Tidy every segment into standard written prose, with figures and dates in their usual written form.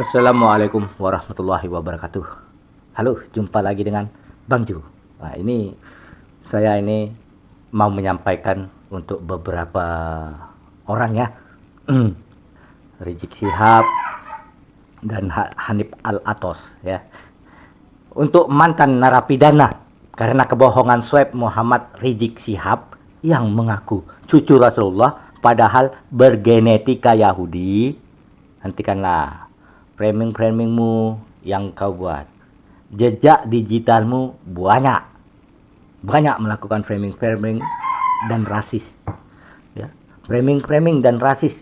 Assalamualaikum warahmatullahi wabarakatuh. Halo, jumpa lagi dengan Bang Ju. Nah, saya mau menyampaikan untuk beberapa orang ya. Rizik Syihab dan Hanif Al-Athos ya. Untuk mantan narapidana karena kebohongan swab Muhammad Rizik Syihab yang mengaku cucu Rasulullah padahal bergenetika Yahudi. Hentikanlah framing-framingmu yang kau buat. Jejak digitalmu banyak melakukan framing-framing dan rasis. Ya. Framing-framing dan rasis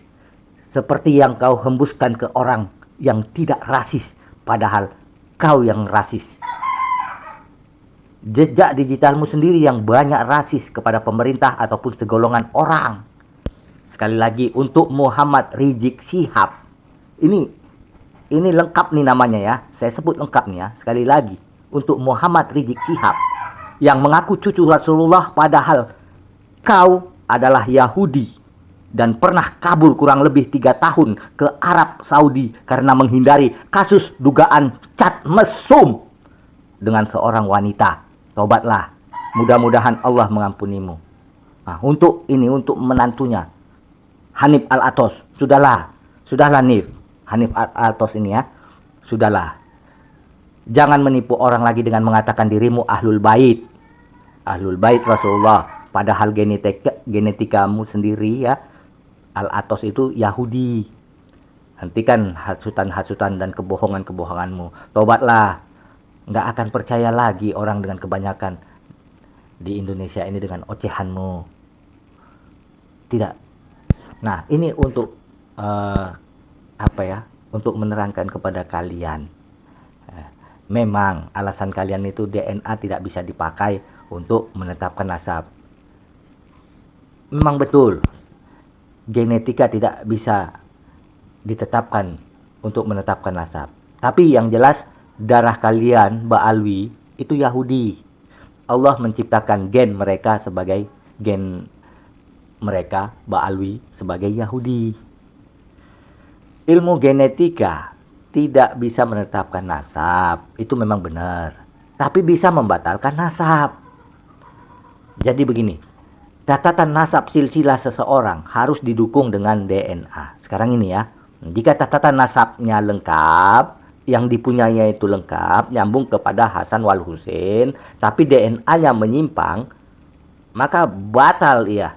seperti yang kau hembuskan ke orang yang tidak rasis, padahal kau yang rasis. Jejak digitalmu sendiri yang banyak rasis kepada pemerintah ataupun segolongan orang. Sekali lagi untuk Muhammad Rizik Syihab. Ini lengkap nih namanya ya. Saya sebut lengkap nih ya. Sekali lagi untuk Muhammad Rizik Syihab yang mengaku cucu Rasulullah padahal kau adalah Yahudi dan pernah kabur kurang lebih 3 tahun ke Arab Saudi karena menghindari kasus dugaan cat mesum dengan seorang wanita. Tobatlah. Mudah-mudahan Allah mengampunimu. Nah, untuk menantunya Hanif Al-Athos. Sudahlah Hanif Al-Athos ini ya. Sudahlah. Jangan menipu orang lagi dengan mengatakan dirimu Ahlul Bait. Ahlul Bait Rasulullah. Padahal genetikamu sendiri ya. Al-Athos itu Yahudi. Hentikan hasutan-hasutan dan kebohongan-kebohonganmu. Tobatlah. Nggak akan percaya lagi orang dengan kebanyakan di Indonesia ini dengan ocehanmu. Tidak. Nah, ini untuk untuk menerangkan kepada kalian. Memang alasan kalian itu DNA tidak bisa dipakai untuk menetapkan nasab. Memang betul. Genetika tidak bisa ditetapkan untuk menetapkan nasab. Tapi yang jelas darah kalian Ba'alwi itu Yahudi. Allah menciptakan gen mereka sebagai gen mereka Ba'alwi sebagai Yahudi. Ilmu genetika tidak bisa menetapkan nasab. Itu memang benar. Tapi bisa membatalkan nasab. Jadi begini. Catatan nasab silsilah seseorang harus didukung dengan DNA. Sekarang ini ya. Jika catatan nasabnya lengkap, yang dipunyainya itu lengkap, nyambung kepada Hasan wal Husain, tapi DNA-nya menyimpang, maka batal ia.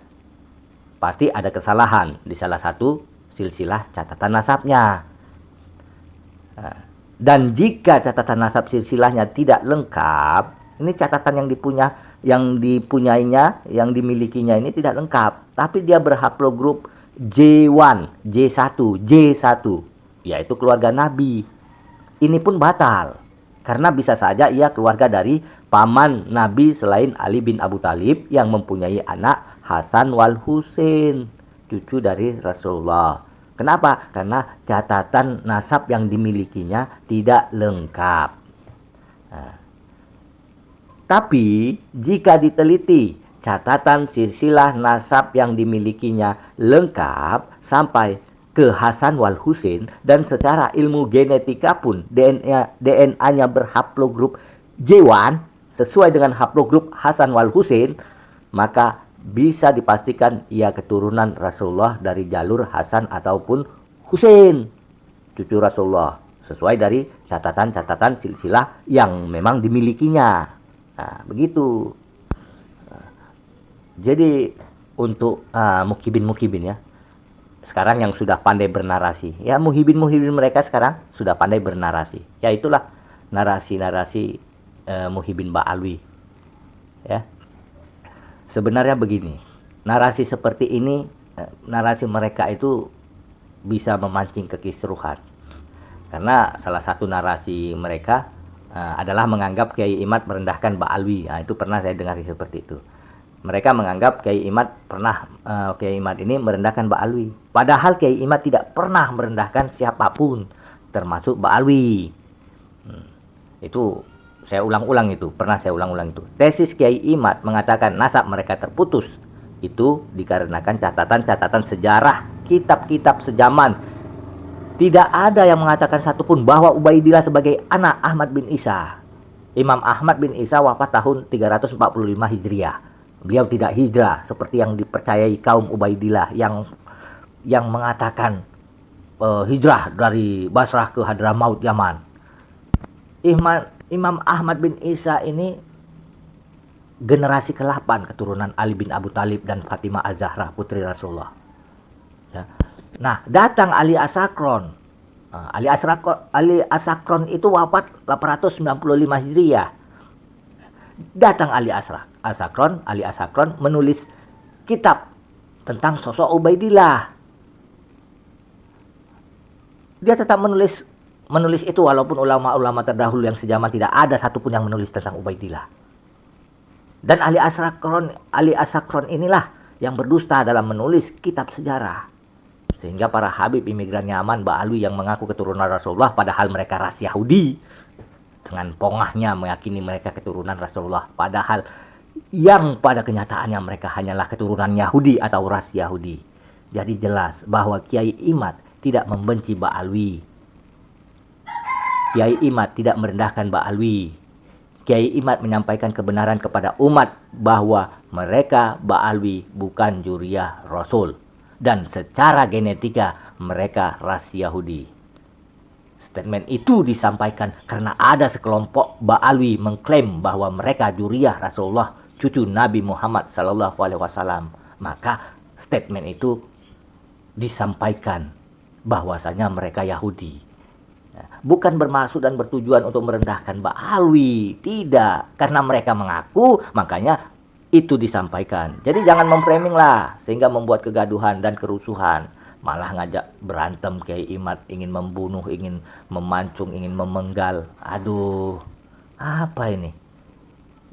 Pasti ada kesalahan di salah satu silsilah catatan nasabnya. Dan jika catatan nasab silsilahnya tidak lengkap, ini catatan yang dipunyainya, yang dimilikinya ini tidak lengkap, tapi dia berhaplogrup J1, J1, J1, yaitu keluarga Nabi. Ini pun batal, karena bisa saja ia keluarga dari paman Nabi selain Ali bin Abu Thalib yang mempunyai anak Hasan wal Husain, cucu dari Rasulullah. Kenapa? Karena catatan nasab yang dimilikinya tidak lengkap. Nah, tapi jika diteliti catatan silsilah nasab yang dimilikinya lengkap sampai ke Hasan wal Husain dan secara ilmu genetika pun DNA-nya berhaplogrup J1 sesuai dengan haplogrup Hasan wal Husain, maka bisa dipastikan ia keturunan Rasulullah dari jalur Hasan ataupun Husain, cucu Rasulullah, sesuai dari catatan-catatan silsilah yang memang dimilikinya. Nah, begitu. Jadi untuk mukibin ya, sekarang yang sudah pandai bernarasi, ya muhibin mereka sekarang sudah pandai bernarasi. Ya itulah narasi-narasi muhibin Ba'alwi. Ya. Sebenarnya begini, narasi seperti ini, narasi mereka itu bisa memancing kekisruhan. Karena salah satu narasi mereka adalah menganggap Kiai Imad merendahkan Ba'alwi. Nah, itu pernah saya dengar seperti itu. Mereka menganggap Kiai Imad ini merendahkan Ba'alwi. Padahal Kiai Imad tidak pernah merendahkan siapapun, termasuk Ba'alwi. Itu pernah saya ulang-ulang itu. Tesis Kiai Imad mengatakan nasab mereka terputus. Itu dikarenakan catatan-catatan sejarah, kitab-kitab sejaman Tidak ada yang mengatakan satupun bahwa Ubaidillah sebagai anak Ahmad bin Isa. Imam Ahmad bin Isa wafat tahun 345 Hijriah. Beliau tidak hijrah seperti yang dipercayai kaum Ubaidillah yang mengatakan hijrah dari Basrah ke Hadramaut Yaman. Imam Ahmad bin Isa ini generasi ke-8 keturunan Ali bin Abu Thalib dan Fatimah Az-Zahra putri Rasulullah. Ya. Nah, datang Ali Asakron. Ali Asakron itu wafat 895 Hijriah. Datang Ali Asakron menulis kitab tentang sosok Ubaidillah. Dia tetap menulis itu walaupun ulama-ulama terdahulu yang sejaman tidak ada satupun yang menulis tentang Ubaidillah. Dan Ali Asakron inilah yang berdusta dalam menulis kitab sejarah. Sehingga para Habib imigran Yaman Ba'alwi yang mengaku keturunan Rasulullah padahal mereka ras Yahudi, dengan pongahnya meyakini mereka keturunan Rasulullah padahal yang pada kenyataannya mereka hanyalah keturunan Yahudi atau ras Yahudi. Jadi jelas bahwa Kiai Imad tidak membenci Ba'alwi. Kiai Imad tidak merendahkan Ba'alwi. Kiai Imad menyampaikan kebenaran kepada umat bahwa mereka Ba'alwi bukan juriyah Rasul. Dan secara genetika mereka ras Yahudi. Statement itu disampaikan karena ada sekelompok Ba'alwi mengklaim bahwa mereka juriyah Rasulullah, cucu Nabi Muhammad SAW. Maka statement itu disampaikan bahwasanya mereka Yahudi. Bukan bermaksud dan bertujuan untuk merendahkan Ba'alwi, tidak. Karena mereka mengaku, makanya itu disampaikan. Jadi jangan memframing lah sehingga membuat kegaduhan dan kerusuhan. Malah ngajak berantem Kiai Imad, ingin membunuh, ingin memancung, ingin memenggal. Aduh, apa ini?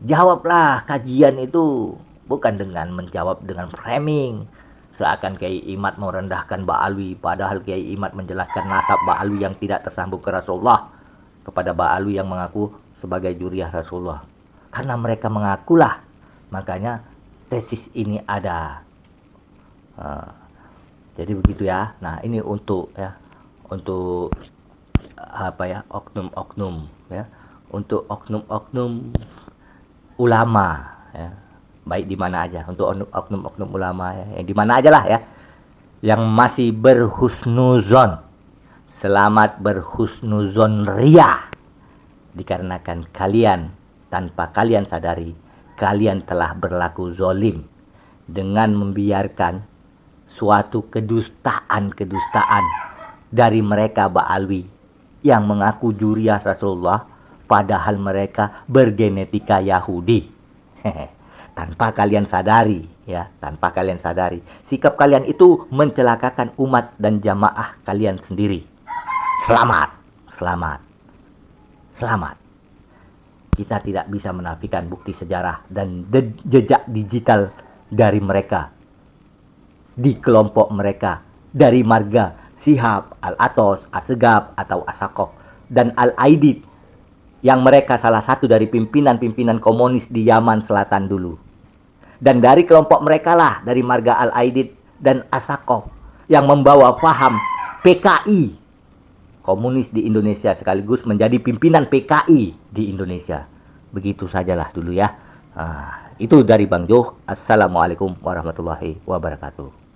Jawablah kajian itu, bukan dengan menjawab dengan framing. Seakan Kiai Imad merendahkan Ba'alwi, padahal Kiai Imad menjelaskan nasab Ba'alwi yang tidak tersambung ke Rasulullah kepada Ba'alwi yang mengaku sebagai juriyah Rasulullah. Karena mereka mengakulah, makanya tesis ini ada. Jadi begitu ya. Nah, ini untuk oknum-oknum ya, untuk oknum-oknum ulama ya. Baik di mana aja, untuk oknum-oknum ulama ya, di mana aja lah ya, yang masih berhusnuzon. Selamat berhusnuzon ria, dikarenakan kalian tanpa kalian sadari kalian telah berlaku zolim dengan membiarkan suatu kedustaan dari mereka Ba'alwi yang mengaku juriyah Rasulullah padahal mereka bergenetika Yahudi. Tanpa kalian sadari ya, tanpa kalian sadari sikap kalian itu mencelakakan umat dan jamaah kalian sendiri. Selamat. Kita tidak bisa menafikan bukti sejarah dan jejak digital dari mereka, di kelompok mereka, dari marga Syihab, Al-Atos, As-Segaf atau As-Saqqaf dan Al-Aidid, yang mereka salah satu dari pimpinan-pimpinan komunis di Yaman Selatan dulu. Dan dari kelompok mereka lah, dari marga Al-Aidid dan As-Saqqaf, yang membawa paham PKI, komunis di Indonesia, sekaligus menjadi pimpinan PKI di Indonesia. Begitu sajalah dulu ya. Itu dari Bang Jo. Assalamualaikum warahmatullahi wabarakatuh.